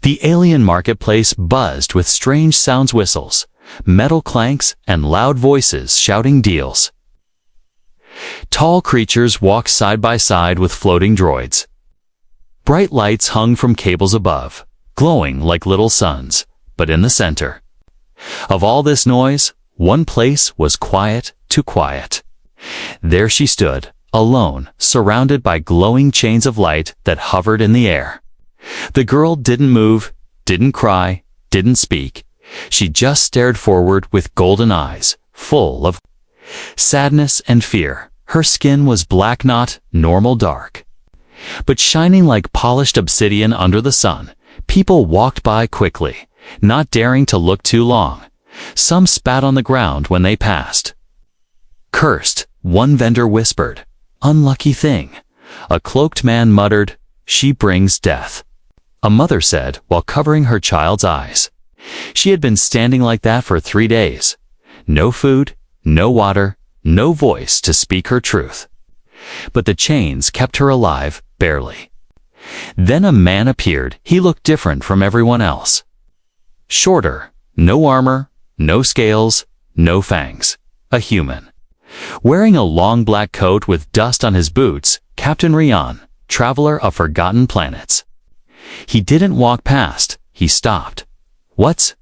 The alien marketplace buzzed with strange sounds, whistles, metal clanks, and loud voices shouting deals. Tall creatures walked side by side with floating droids. Bright lights hung from cables above, glowing like little suns, but in the center of all this noise, one place was quiet to quiet. There she stood, alone, surrounded by glowing chains of light that hovered in the air. The girl didn't move, didn't cry, didn't speak. She just stared forward with golden eyes, full of sadness and fear. Her skin was black, not normal dark, but shining like polished obsidian under the sun. People walked by quickly, not daring to look too long. Some spat on the ground when they passed. Cursed, one vendor whispered. Unlucky thing. A cloaked man muttered, she brings death. A mother said while covering her child's eyes. She had been standing like that for 3 days. No food, no water, no voice to speak her truth. But the chains kept her alive, barely. Then a man appeared. He looked different from everyone else. Shorter, no armor, no scales, no fangs. A human. Wearing a long black coat with dust on his boots, Captain Rian, traveler of forgotten planets. He didn't walk past, he stopped. What's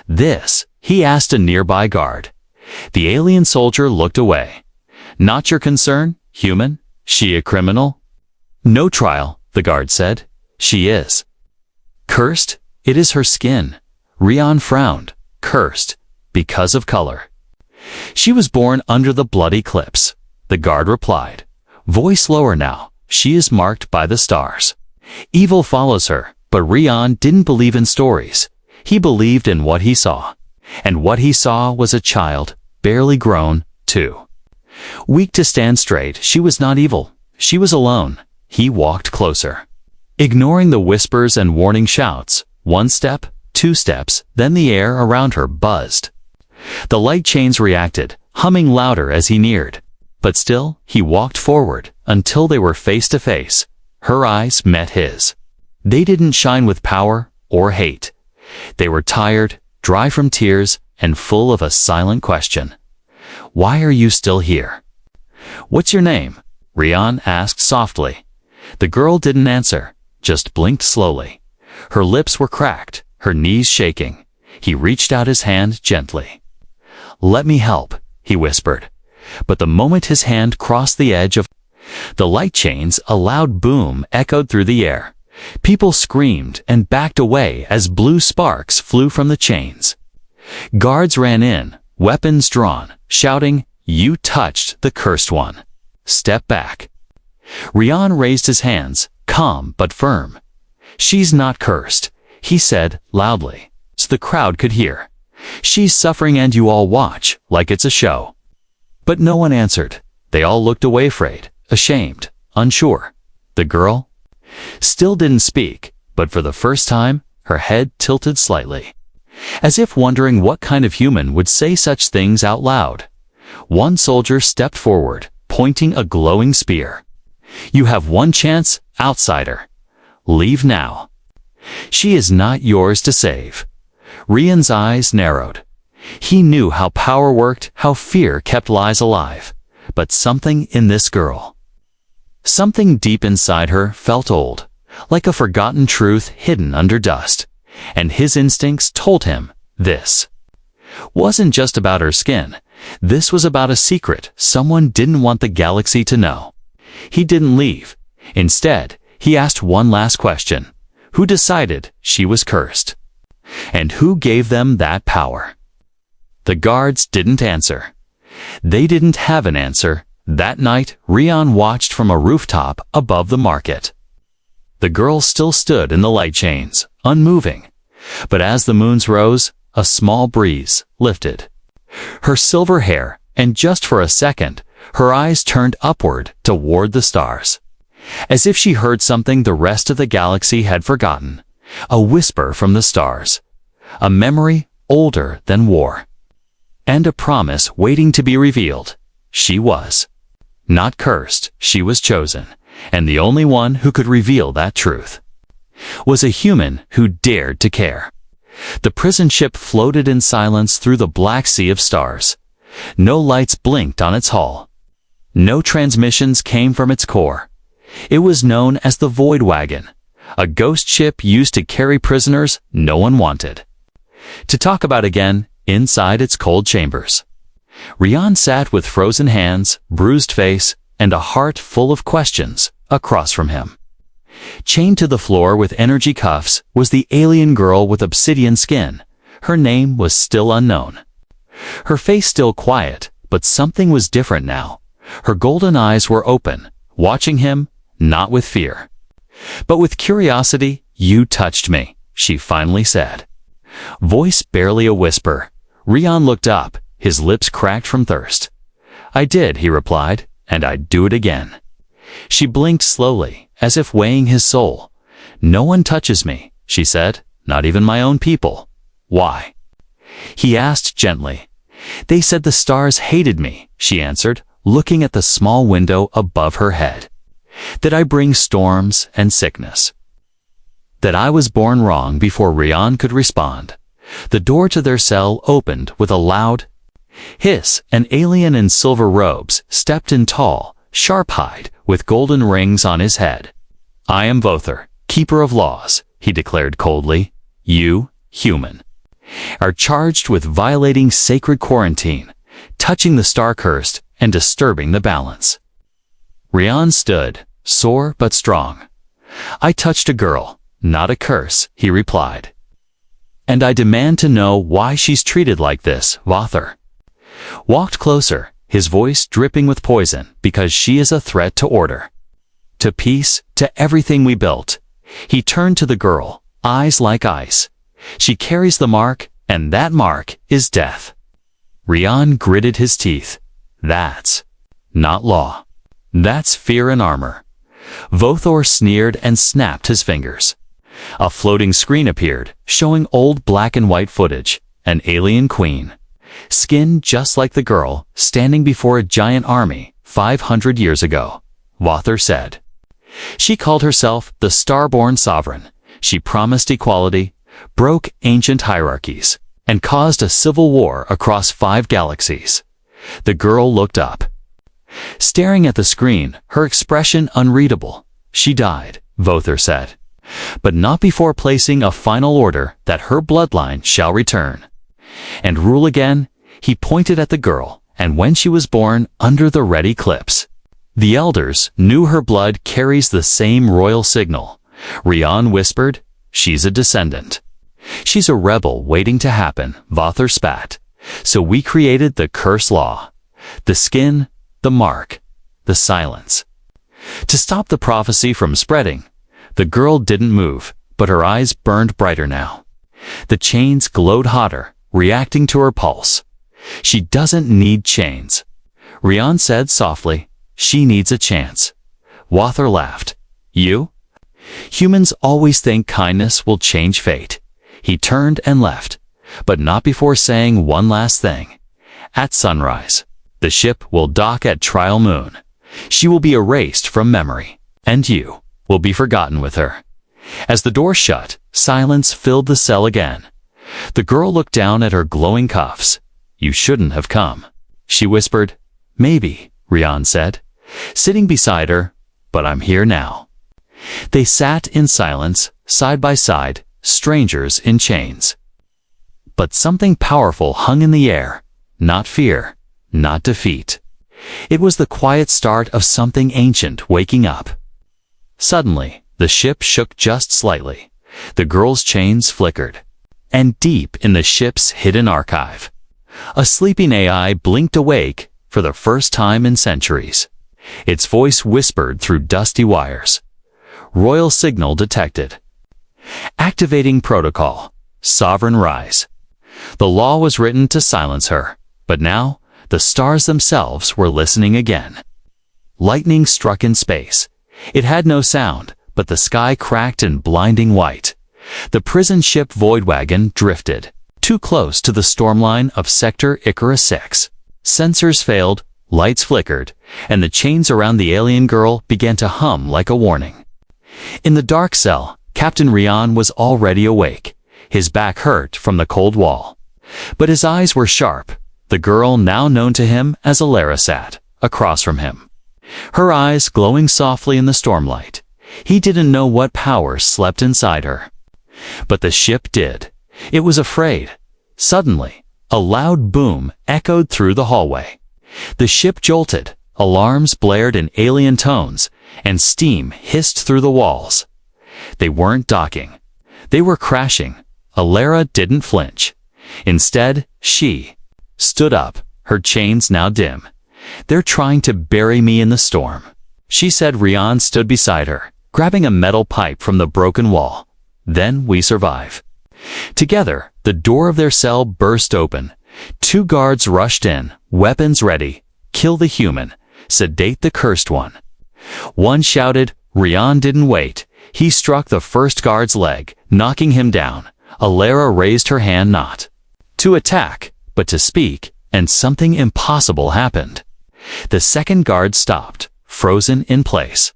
this? He asked a nearby guard. The alien soldier looked away. Not your concern, human? She a criminal? No trial, the guard said. She is cursed. It is her skin. Rian frowned. Cursed, because of color. She was born under the bloody cliffs, the guard replied. Voice lower now. She is marked by the stars. Evil follows her, but Rian didn't believe in stories. He believed in what he saw. And what he saw was a child, barely grown, too. Weak to stand straight, she was not evil. She was alone. He walked closer. Ignoring the whispers and warning shouts, 1 step, 2 steps, then the air around her buzzed. The light chains reacted, humming louder as he neared. But still, he walked forward, until they were face to face. Her eyes met his. They didn't shine with power or hate. They were tired, dry from tears, and full of a silent question. Why are you still here? What's your name? Rian asked softly. The girl didn't answer, just blinked slowly. Her lips were cracked, her knees shaking. He reached out his hand gently. Let me help, he whispered. But the moment his hand crossed the edge of the light chains, a loud boom echoed through the air. People screamed and backed away as blue sparks flew from the chains. Guards ran in, weapons drawn, shouting, You touched the cursed one. Step back. Rian raised his hands, calm but firm. She's not cursed, he said loudly, so the crowd could hear. She's suffering and you all watch, like it's a show. But no one answered. They all looked away, afraid, ashamed, unsure. The girl still didn't speak, but for the first time, her head tilted slightly, as if wondering what kind of human would say such things out loud. One soldier stepped forward, pointing a glowing spear. You have one chance, outsider. Leave now. She is not yours to save. Rian's eyes narrowed. He knew how power worked, how fear kept lies alive. But something in this girl, something deep inside her, felt old, like a forgotten truth hidden under dust. And his instincts told him this wasn't just about her skin. This was about a secret someone didn't want the galaxy to know. He didn't leave. Instead, he asked one last question. Who decided she was cursed? And who gave them that power? The guards didn't answer. They didn't have an answer. That night, Rian watched from a rooftop above the market. The girl still stood in the light chains, unmoving. But as the moons rose, a small breeze lifted her silver hair, and just for a second, her eyes turned upward toward the stars, as if she heard something the rest of the galaxy had forgotten. A whisper from the stars, a memory older than war, and a promise waiting to be revealed. She was not cursed, she was chosen, and the only one who could reveal that truth. was a human who dared to care. The prison ship floated in silence through the black sea of stars. No lights blinked on its hull. No transmissions came from its core. It was known as the Void Wagon, a ghost ship used to carry prisoners no one wanted, to talk about again inside its cold chambers. Rian sat with frozen hands, bruised face, and a heart full of questions across from him. Chained to the floor with energy cuffs was the alien girl with obsidian skin. Her name was still unknown. Her face still quiet, but something was different now. Her golden eyes were open, watching him, not with fear, but with curiosity. "You touched me," she finally said. Voice barely a whisper. Rian looked up, his lips cracked from thirst. "I did," he replied, "and I'd do it again." She blinked slowly, as if weighing his soul. "No one touches me," she said, "not even my own people." "Why?" he asked gently. "They said the stars hated me," she answered, looking at the small window above her head. "That I bring storms and sickness. That I was born wrong." Before Rian could respond, the door to their cell opened with a loud hiss. An alien in silver robes stepped in, tall, sharp-eyed, with golden rings on his head. "I am Vother, keeper of laws," he declared coldly. "You, human, are charged with violating sacred quarantine, touching the star-cursed, and disturbing the balance." Rian stood, sore but strong. "I touched a girl, not a curse," he replied. "And I demand to know why she's treated like this." Vother walked closer, his voice dripping with poison. "Because she is a threat to order, to peace, to everything we built." He turned to the girl, eyes like ice. "She carries the mark, and that mark is death." Rian gritted his teeth. "That's not law. That's fear and armor." Vothor sneered and snapped his fingers. A floating screen appeared, showing old black and white footage. An alien queen, skin just like the girl, standing before a giant army 500 years ago. Vothor said. She called herself the Starborn Sovereign. She promised equality, broke ancient hierarchies, and caused a civil war across 5 galaxies. The girl looked up, staring at the screen, her expression unreadable. "She died," Vothor said, "but not before placing a final order that her bloodline shall return and rule again." He pointed at the girl, and when she was born under the red eclipse, the elders knew her blood carries the same royal signal. Rian whispered, "She's a descendant. She's a rebel waiting to happen." Vothor spat. "So we created the curse law. The skin, the mark, the silence. To stop the prophecy from spreading." The girl didn't move, but her eyes burned brighter now. The chains glowed hotter, reacting to her pulse. "She doesn't need chains," Rian said softly. "She needs a chance." Vothor laughed. "You? Humans always think kindness will change fate." He turned and left, but not before saying one last thing. "At sunrise, the ship will dock at Trial Moon. She will be erased from memory, and you will be forgotten with her." As the door shut, silence filled the cell again. The girl looked down at her glowing cuffs. "You shouldn't have come," she whispered. "Maybe," Rian said, sitting beside her, "but I'm here now." They sat in silence, side by side, strangers in chains. But something powerful hung in the air. Not fear, not defeat. It was the quiet start of something ancient waking up. Suddenly, the ship shook just slightly. The girl's chains flickered. And deep in the ship's hidden archive, a sleeping AI blinked awake for the first time in centuries. Its voice whispered through dusty wires. "Royal signal detected. Activating protocol. Sovereign rise." The law was written to silence her, but now the stars themselves were listening again. Lightning struck in space. It had no sound, but the sky cracked in blinding white. The prison ship Void Wagon drifted too close to the stormline of Sector Icarus 6. Sensors failed, lights flickered, and the chains around the alien girl began to hum like a warning. In the dark cell, Captain Rian was already awake. His back hurt from the cold wall. But his eyes were sharp. The girl now known to him as Alara sat across from him, her eyes glowing softly in the stormlight. He didn't know what power slept inside her. But the ship did. It was afraid. Suddenly, a loud boom echoed through the hallway. The ship jolted, alarms blared in alien tones, and steam hissed through the walls. They weren't docking. They were crashing. Alara didn't flinch. Instead, she stood up, her chains now dim. "They're trying to bury me in the storm," she said. Rian stood beside her, grabbing a metal pipe from the broken wall. "Then we survive." Together, the door of their cell burst open. 2 guards rushed in, weapons ready. "Kill the human, sedate the cursed one." One shouted. Rian didn't wait. He struck the first guard's leg, knocking him down. Alara raised her hand not to attack, but to speak, and something impossible happened. The second guard stopped, frozen in place.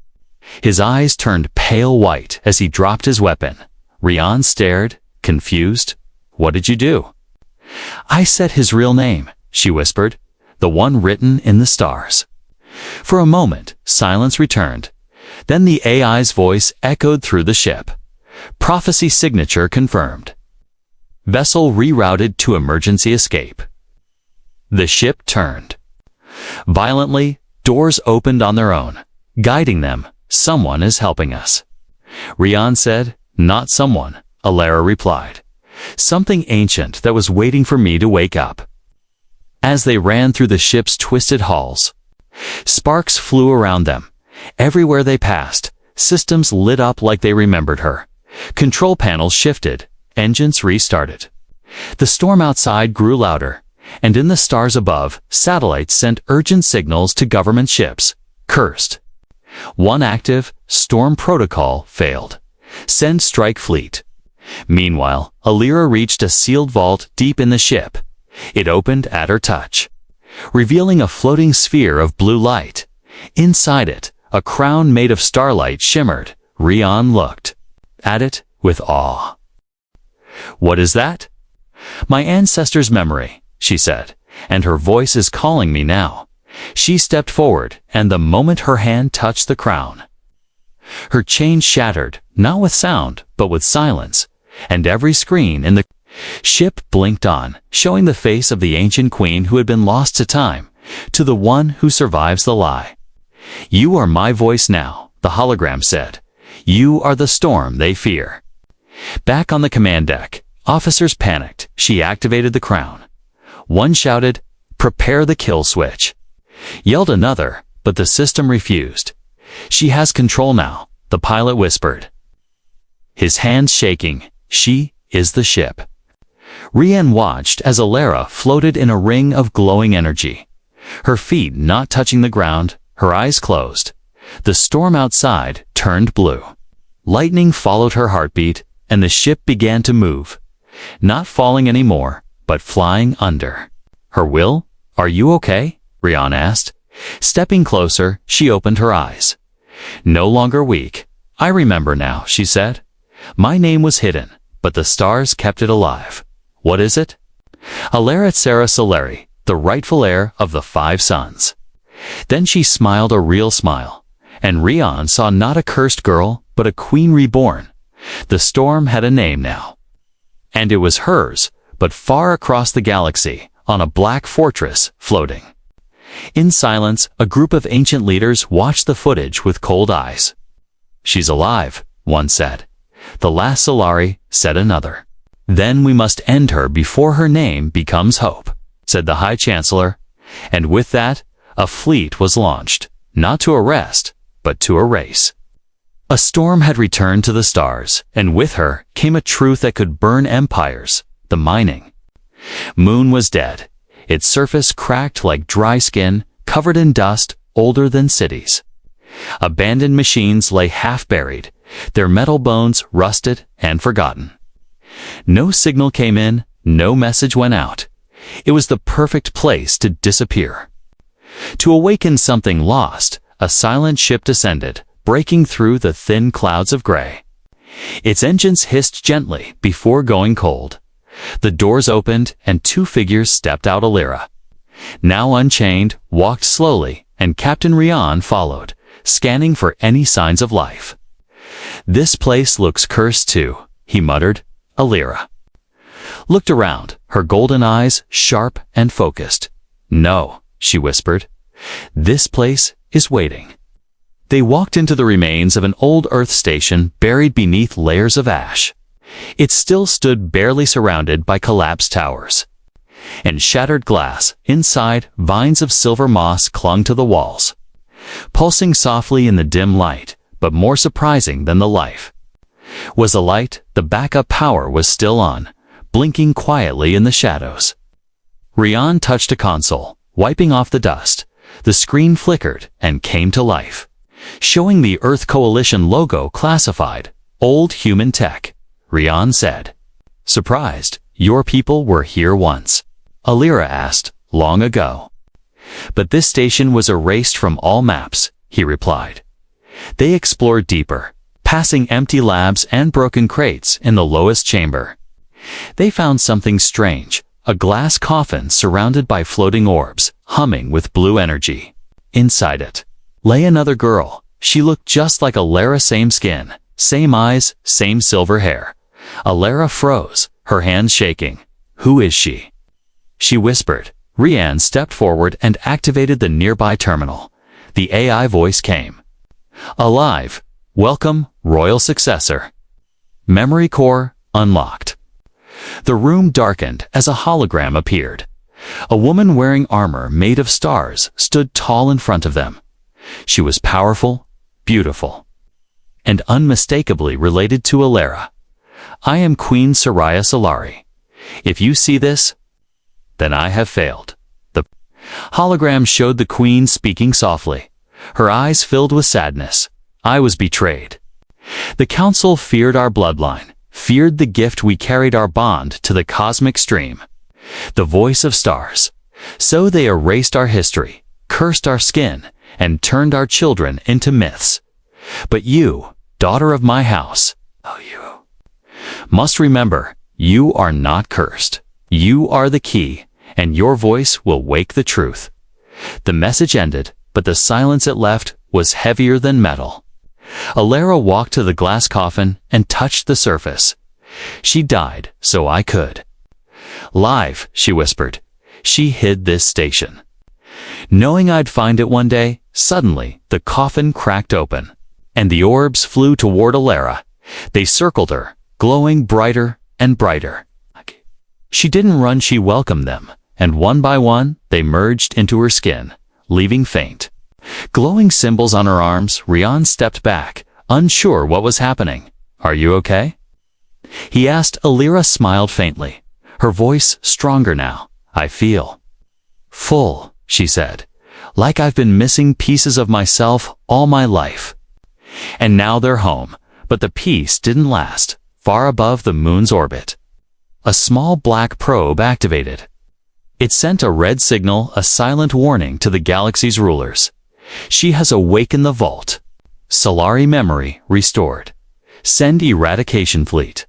His eyes turned pale white as he dropped his weapon. Rian stared, confused. "What did you do?" "I said his real name," she whispered, "the one written in the stars." For a moment, silence returned. Then the AI's voice echoed through the ship. Prophecy signature confirmed. Vessel rerouted to emergency escape. The ship turned. Violently, doors opened on their own, guiding them. "Someone is helping us," Rian said. "Not someone," Alara replied. "Something ancient that was waiting for me to wake up." As they ran through the ship's twisted halls, sparks flew around them. Everywhere they passed, systems lit up like they remembered her. Control panels shifted, engines restarted. The storm outside grew louder, and in the stars above, satellites sent urgent signals to government ships. Cursed. One active, storm protocol failed. Send strike fleet. Meanwhile, Alara reached a sealed vault deep in the ship. It opened at her touch, revealing a floating sphere of blue light. Inside it, a crown made of starlight shimmered. Rian looked at it with awe. "What is that?" "My ancestor's memory," she said, "and her voice is calling me now." She stepped forward, and the moment her hand touched the crown, her chains shattered, not with sound, but with silence, and every screen in the ship blinked on, showing the face of the ancient queen who had been lost to time, to the one who survives the lie. "You are my voice now," the hologram said. "You are the storm they fear." Back on the command deck, officers panicked. She activated the crown. One shouted, "Prepare the kill switch." Yelled another, but the system refused. "She has control now," the pilot whispered, his hands shaking. "She is the ship." Rian watched as Alara floated in a ring of glowing energy, her feet not touching the ground, her eyes closed. The storm outside turned blue. Lightning followed her heartbeat, and the ship began to move. Not falling anymore, but flying under her will. "Are you okay?" Rian asked. Stepping closer, she opened her eyes. No longer weak. "I remember now," she said. "My name was hidden, but the stars kept it alive." "What is it?" "Alara Sara Soleri, the rightful heir of the 5 sons." Then she smiled a real smile, and Rian saw not a cursed girl, but a queen reborn. The storm had a name now, and it was hers, but far across the galaxy, on a black fortress, floating. In silence, a group of ancient leaders watched the footage with cold eyes. "She's alive," one said. "The last Solari," said another. "Then we must end her before her name becomes hope," said the High Chancellor. And with that, a fleet was launched, not to arrest, but to erase. A storm had returned to the stars, and with her came a truth that could burn empires: the mining. Moon was dead. Its surface cracked like dry skin, covered in dust, older than cities. Abandoned machines lay half-buried, their metal bones rusted and forgotten. No signal came in, no message went out. It was the perfect place to disappear. To awaken something lost, a silent ship descended, breaking through the thin clouds of gray. Its engines hissed gently before going cold. The doors opened and two figures stepped out. Alira, now unchained, walked slowly, and Captain Rian followed, scanning for any signs of life. "This place looks cursed too," he muttered. Alira looked around, her golden eyes sharp and focused. "No," she whispered. "This place is waiting." They walked into the remains of an old Earth station buried beneath layers of ash. It still stood barely surrounded by collapsed towers and shattered glass. Inside, vines of silver moss clung to the walls, pulsing softly in the dim light. But more surprising than the life was the light. The backup power was still on, blinking quietly in the shadows. Rian touched a console, wiping off the dust. The screen flickered and came to life, showing the Earth Coalition logo. "Classified, old human tech," Rian said. "Surprised your people were here once?" Alira asked. "Long ago. But this station was erased from all maps," he replied. They explored deeper, passing empty labs and broken crates in the lowest chamber. They found something strange, a glass coffin surrounded by floating orbs, humming with blue energy. Inside it lay another girl. She looked just like Alira, same skin, same eyes, same silver hair. Alira froze, her hands shaking. "Who is she?" she whispered. Rian stepped forward and activated the nearby terminal. The AI voice came. "Alive. Welcome, royal successor. Memory core unlocked." The room darkened as a hologram appeared. A woman wearing armor made of stars stood tall in front of them. She was powerful, beautiful, and unmistakably related to Alira. "I am Queen Soraya Solari. If you see this, then I have failed." The hologram showed the queen speaking softly. Her eyes filled with sadness. "I was betrayed. The council feared our bloodline, feared the gift we carried, our bond to the cosmic stream, the voice of stars. So they erased our history, cursed our skin, and turned our children into myths. But you, daughter of my house, you must remember, you are not cursed. You are the key, and your voice will wake the truth." The message ended, but the silence it left was heavier than metal. Alira walked to the glass coffin and touched the surface. "She died, so I could live," she whispered. "She hid this station, knowing I'd find it one day." Suddenly, the coffin cracked open, and the orbs flew toward Alira. They circled her, glowing brighter and brighter. She didn't run, she welcomed them, and one by one, they merged into her skin, leaving faint, glowing symbols on her arms. Rian stepped back, unsure what was happening. "Are you okay?" he asked. Alira smiled faintly, her voice stronger now. "I feel full," she said, "like I've been missing pieces of myself all my life. And now they're home." But the peace didn't last. Far above the moon's orbit, a small black probe activated. It sent a red signal, a silent warning to the galaxy's rulers. "She has awakened the vault. Solari memory restored. Send eradication fleet."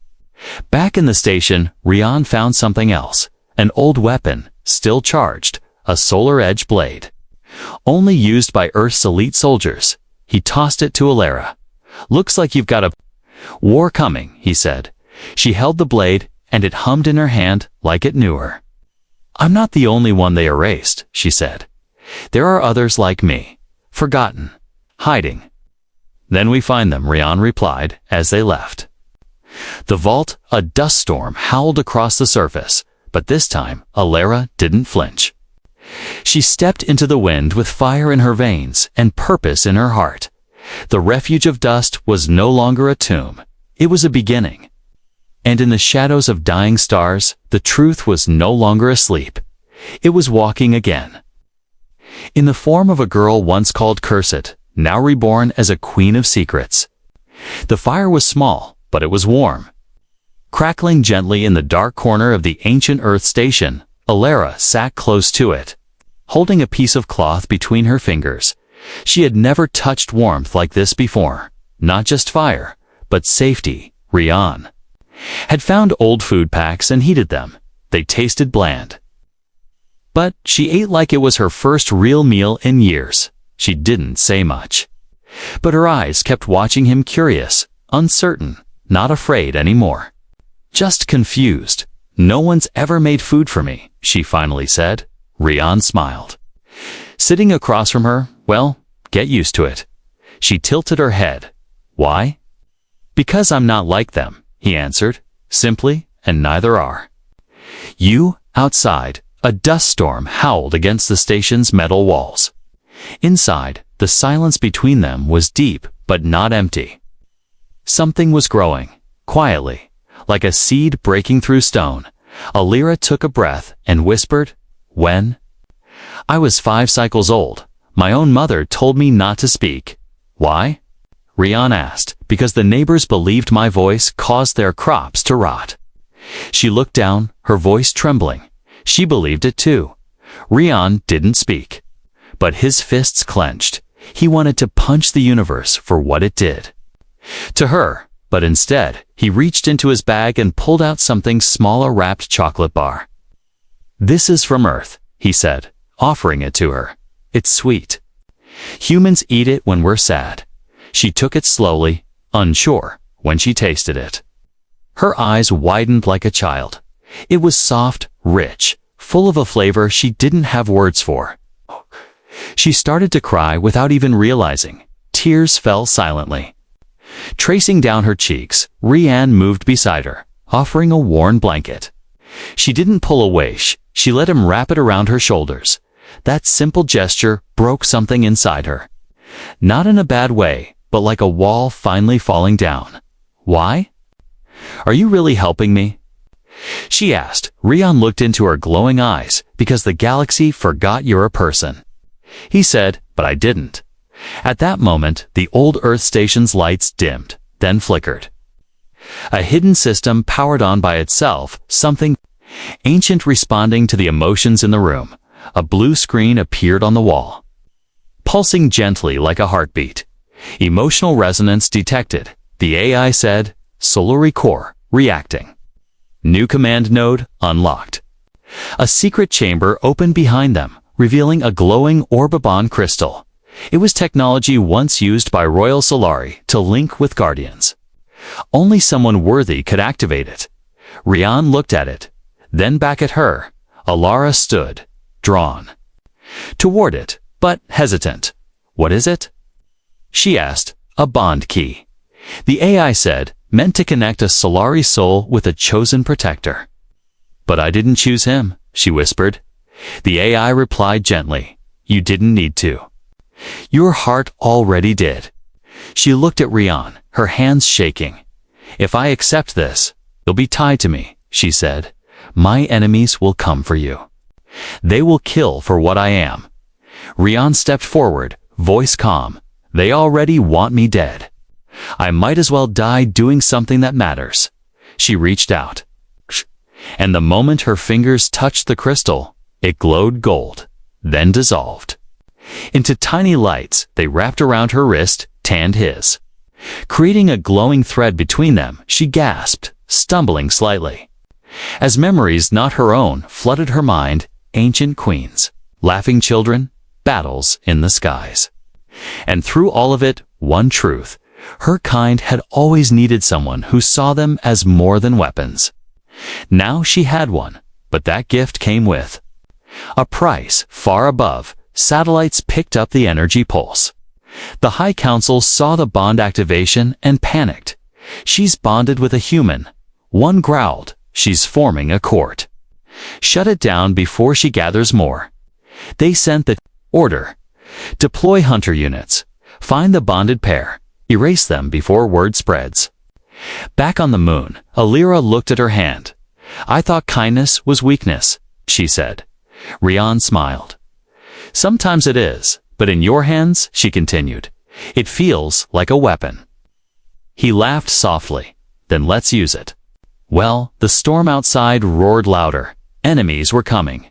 Back in the station, Rian found something else. An old weapon, still charged, a solar edge blade. Only used by Earth's elite soldiers. He tossed it to Alira. "Looks like you've got a war coming," he said. She held the blade, and it hummed in her hand like it knew her. "I'm not the only one they erased," she said. "There are others like me, forgotten, hiding." "Then we find them," Rian replied as they left. The vault, a dust storm howled across the surface, but this time Alira didn't flinch. She stepped into the wind with fire in her veins and purpose in her heart. The refuge of dust was no longer a tomb. It was a beginning. And in the shadows of dying stars, the truth was no longer asleep. It was walking again. In the form of a girl once called Cursed, now reborn as a queen of secrets. The fire was small, but it was warm. Crackling gently in the dark corner of the ancient Earth station, Alira sat close to it, holding a piece of cloth between her fingers. She had never touched warmth like this before. Not just fire, but safety, Rian had found old food packs and heated them. They tasted bland. But she ate like it was her first real meal in years. She didn't say much. But her eyes kept watching him, curious, uncertain, not afraid anymore. Just confused. "No one's ever made food for me," she finally said. Rian smiled. Sitting across from her, "Well, get used to it." She tilted her head. "Why?" "Because I'm not like them," he answered, simply, "and neither are you." Outside, a dust storm howled against the station's metal walls. Inside, the silence between them was deep but not empty. Something was growing, quietly, like a seed breaking through stone. Alira took a breath and whispered, "When I was 5 cycles old, my own mother told me not to speak." "Why?" Rian asked. "Because the neighbors believed my voice caused their crops to rot." She looked down, her voice trembling. She believed it too. Rian didn't speak, but his fists clenched. He wanted to punch the universe for what it did to her, but instead, he reached into his bag and pulled out something small, a wrapped chocolate bar. "This is from Earth," he said, offering it to her. "It's sweet. Humans eat it when we're sad." She took it slowly, unsure, when she tasted it. Her eyes widened like a child. It was soft, rich, full of a flavor she didn't have words for. She started to cry without even realizing. Tears fell silently. Tracing down her cheeks, Rian moved beside her, offering a worn blanket. She didn't pull away, she let him wrap it around her shoulders. That simple gesture broke something inside her. Not in a bad way, but like a wall finally falling down. "Why? Are you really helping me?" she asked. Rian looked into her glowing eyes. "Because the galaxy forgot you're a person," he said, "but I didn't." At that moment, the old Earth station's lights dimmed, then flickered. A hidden system powered on by itself, something ancient responding to the emotions in the room. A blue screen appeared on the wall, pulsing gently like a heartbeat. Emotional resonance detected. The AI said, "Solar core, reacting. New command node unlocked." A secret chamber opened behind them, revealing a glowing Orbabon crystal. It was technology once used by Royal Solari to link with Guardians. Only someone worthy could activate it. Rian looked at it, then back at her. Alara stood, drawn toward it, but hesitant. "What is it?" she asked. "A bond key," the AI said, "meant to connect a Solari soul with a chosen protector." "But I didn't choose him," she whispered. The AI replied gently, "You didn't need to. Your heart already did." She looked at Rian, her hands shaking. "If I accept this, you'll be tied to me," she said. "My enemies will come for you. They will kill for what I am." Rian stepped forward, voice calm. "They already want me dead. I might as well die doing something that matters." She reached out, and the moment her fingers touched the crystal, it glowed gold, then dissolved into tiny lights. They wrapped around her wrist, tanned his, creating a glowing thread between them. She gasped, stumbling slightly, as memories not her own flooded her mind. Ancient queens, laughing children, battles in the skies. And through all of it, one truth: her kind had always needed someone who saw them as more than weapons. Now she had one, but that gift came with a price far above. Satellites picked up the energy pulse. The High Council saw the bond activation and panicked. "She's bonded with a human." One growled, "She's forming a court. Shut it down before she gathers more." They sent the order. "Deploy hunter units. Find the bonded pair. Erase them before word spreads." Back on the moon, Alira looked at her hand. "I thought kindness was weakness," she said. Rian smiled. "Sometimes it is, but in your hands," she continued, "it feels like a weapon." He laughed softly. "Then let's use it." Well, the storm outside roared louder. Enemies were coming.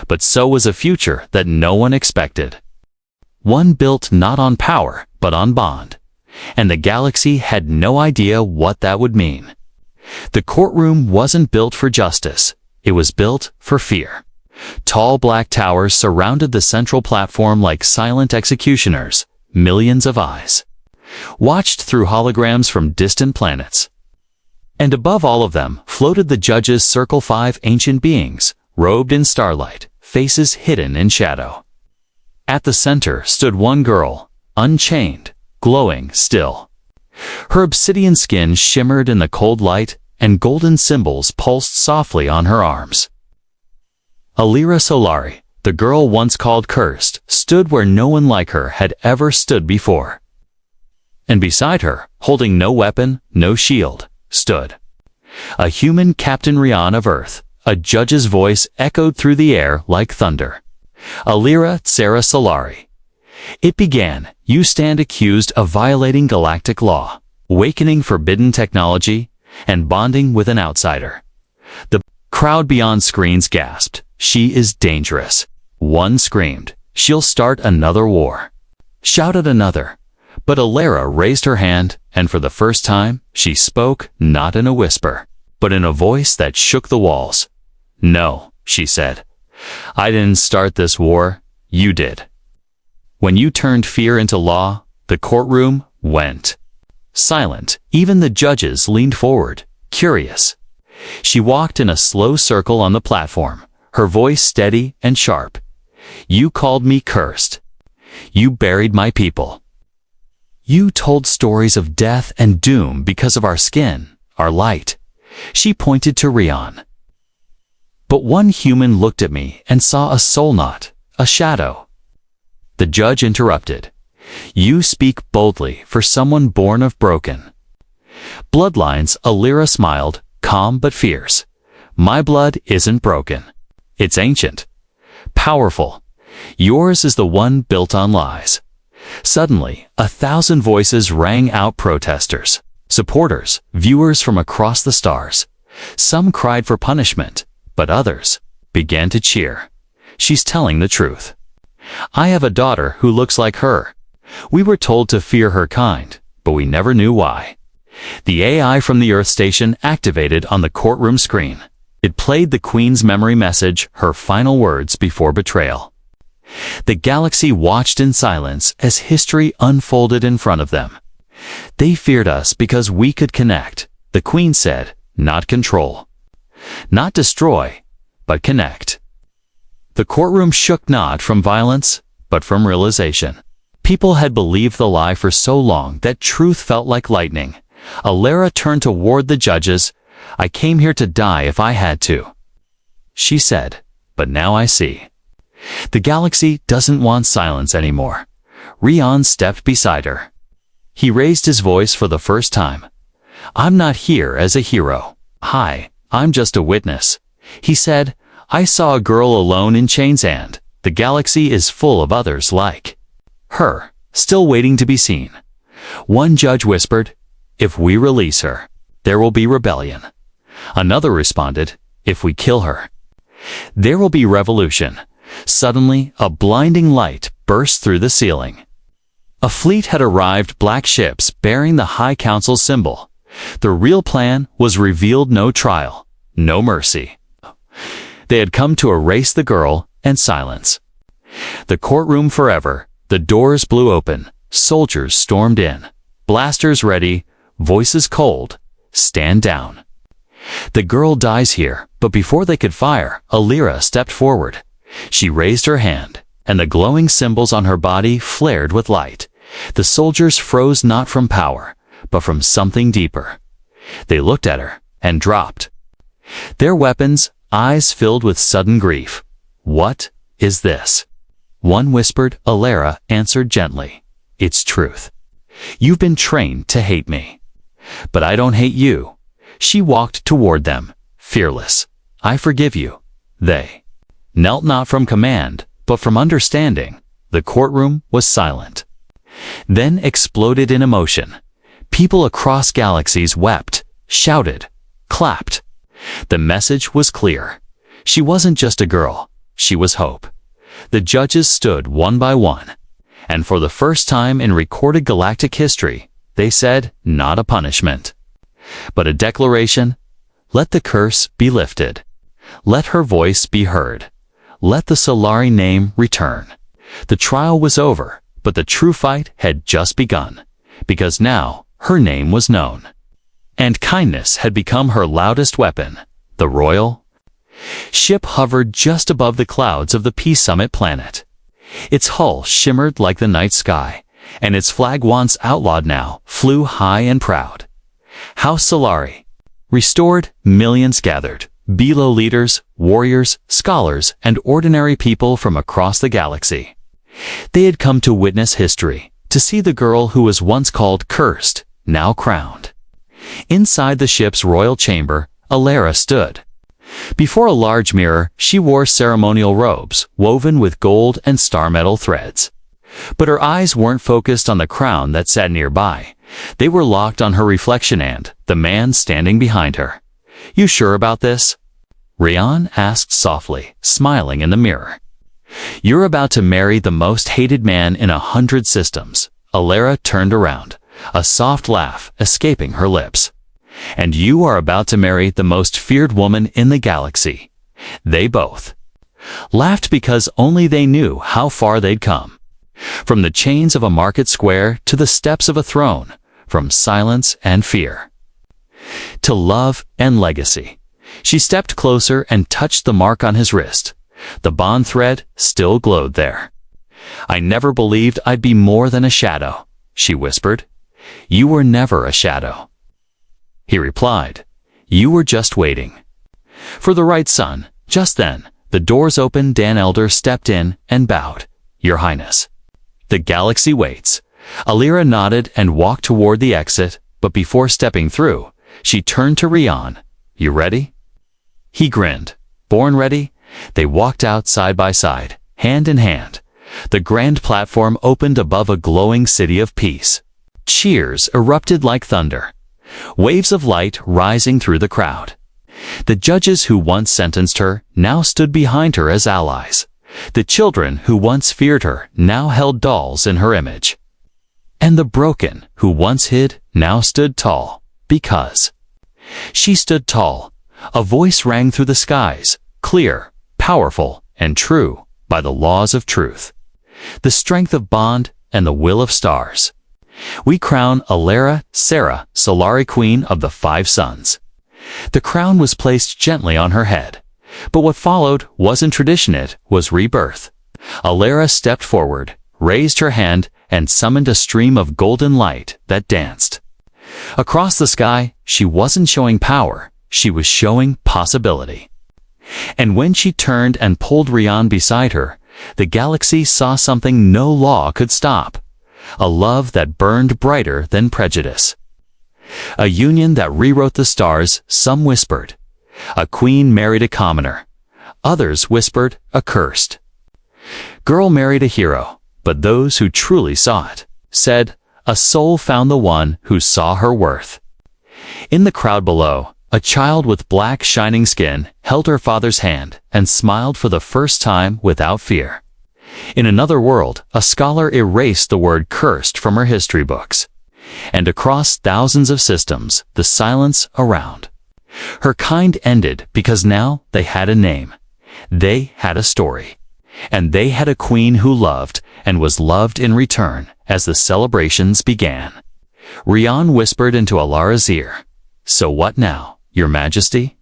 But so was a future that no one expected. One built not on power, but on bond. and the galaxy had no idea what that would mean. The courtroom wasn't built for justice. It was built for fear. Tall black towers surrounded the central platform like silent executioners, millions of eyes watched through holograms from distant planets. And above all of them floated the judges' Circle 5 ancient beings, robed in starlight, faces hidden in shadow. At the center stood one girl, unchained, glowing still. Her obsidian skin shimmered in the cold light, and golden symbols pulsed softly on her arms. Alira Solari, the girl once called cursed, stood where no one like her had ever stood before. And beside her, holding no weapon, no shield, stood a human Captain Rian of Earth. A judge's voice echoed through the air like thunder. Alira Tsara Solari. It began, you stand accused of violating galactic law, awakening forbidden technology, and bonding with an outsider. The crowd beyond screens gasped, she is dangerous. One screamed, she'll start another war. Shouted another. But Alira raised her hand, and for the first time, she spoke not in a whisper, but in a voice that shook the walls. No, she said. I didn't start this war, you did. When you turned fear into law, the courtroom went silent. Even the judges leaned forward, curious. She walked in a slow circle on the platform, her voice steady and sharp. You called me cursed. You buried my people. You told stories of death and doom because of our skin, our light. She pointed to Rian. But one human looked at me and saw a soul knot, a shadow. The judge interrupted. You speak boldly for someone born of broken bloodlines. Alira smiled, calm but fierce. My blood isn't broken. It's ancient, powerful. Yours is the one built on lies. Suddenly, 1,000 voices rang out, protesters, supporters, viewers from across the stars. Some cried for punishment, but others began to cheer. She's telling the truth. I have a daughter who looks like her. We were told to fear her kind, but we never knew why. The AI from the Earth station activated on the courtroom screen. It played the Queen's memory message, her final words before betrayal. The galaxy watched in silence as history unfolded in front of them. They feared us because we could connect, the Queen said, not control. Not destroy, but connect. The courtroom shook not from violence, but from realization. People had believed the lie for so long that truth felt like lightning. Alira turned toward the judges. I came here to die if I had to, she said, but now I see. The galaxy doesn't want silence anymore. Rian stepped beside her. He raised his voice for the first time. I'm not here as a hero. Hi, I'm just a witness. He said, I saw a girl alone in chains and the galaxy is full of others like her, still waiting to be seen. One judge whispered, if we release her, there will be rebellion. Another responded, if we kill her, there will be revolution. Suddenly, a blinding light burst through the ceiling. A fleet had arrived, black ships bearing the High Council's symbol. The real plan was revealed, no trial, no mercy. They had come to erase the girl and silence. The courtroom forever. The doors blew open. Soldiers stormed in. Blasters ready. Voices cold. Stand down. The girl dies here, but before they could fire, Alira stepped forward. She raised her hand, and the glowing symbols on her body flared with light. The soldiers froze not from power, but from something deeper. They looked at her and dropped their weapons, eyes filled with sudden grief. What is this? One whispered. Alira answered gently. It's truth. You've been trained to hate me, but I don't hate you. She walked toward them, fearless. I forgive you. They knelt not from command, but from understanding. The courtroom was silent, then exploded in emotion. People across galaxies wept, shouted, clapped. The message was clear. She wasn't just a girl, she was hope. The judges stood one by one, and for the first time in recorded galactic history, they said, not a punishment, but a declaration. Let the curse be lifted. Let her voice be heard. Let the Solari name return. The trial was over, but the true fight had just begun, because now her name was known. And kindness had become her loudest weapon. The royal ship hovered just above the clouds of the Peace Summit planet. Its hull shimmered like the night sky, and its flag, once outlawed, now flew high and proud. House Solari. Restored, millions gathered. Below leaders, warriors, scholars, and ordinary people from across the galaxy. They had come to witness history, to see the girl who was once called cursed, now crowned. Inside the ship's royal chamber, Alara stood. Before a large mirror, she wore ceremonial robes, woven with gold and star metal threads. But her eyes weren't focused on the crown that sat nearby. They were locked on her reflection and the man standing behind her. You sure about this? Rian asked softly, smiling in the mirror. You're about to marry the most hated man in 100 systems. Alara turned around, a soft laugh escaping her lips. And you are about to marry the most feared woman in the galaxy. They both laughed because only they knew how far they'd come. From the chains of a market square to the steps of a throne, from silence and fear to love and legacy. She stepped closer and touched the mark on his wrist. The bond thread still glowed there. I never believed I'd be more than a shadow, she whispered. You were never a shadow. He replied, you were just waiting for the right son. Just then, the doors opened. Dan Elder stepped in and bowed. Your Highness. The galaxy waits. Alara nodded and walked toward the exit, but before stepping through, she turned to Rian. You ready? He grinned. Born ready? They walked out side by side, hand in hand. The grand platform opened above a glowing city of peace. Cheers erupted like thunder, waves of light rising through the crowd. The judges who once sentenced her now stood behind her as allies. The children who once feared her now held dolls in her image. And the broken who once hid now stood tall, because she stood tall. A voice rang through the skies, clear, powerful, and true, by the laws of truth, the strength of bond, and the will of stars. We crown Alara Sarah Solari, Queen of the Five Suns. The crown was placed gently on her head. But what followed wasn't tradition, it was rebirth. Alara stepped forward, raised her hand, and summoned a stream of golden light that danced across the sky. She wasn't showing power, she was showing possibility. And when she turned and pulled Rian beside her, the galaxy saw something no law could stop. A love that burned brighter than prejudice. A union that rewrote the stars. Some whispered, a queen married a commoner. Others whispered, a cursed girl married a hero. But those who truly saw it said, a soul found the one who saw her worth. In the crowd below, a child with black shining skin held her father's hand and smiled for the first time without fear. In another world, a scholar erased the word cursed from her history books. And across thousands of systems, the silence around her kind ended because now they had a name. They had a story. And they had a queen who loved and was loved in return as the celebrations began. Rian whispered into Alara's ear, so what now, Your Majesty?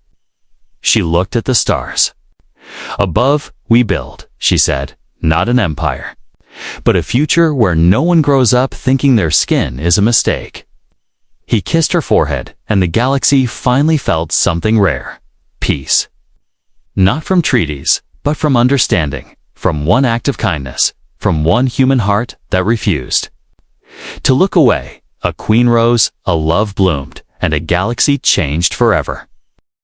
She looked at the stars. Above, we build, she said, not an empire, but a future where no one grows up thinking their skin is a mistake. He kissed her forehead, and the galaxy finally felt something rare. Peace. Not from treaties, but from understanding, from one act of kindness, from one human heart that refused to look away. A queen rose, a love bloomed, and a galaxy changed forever.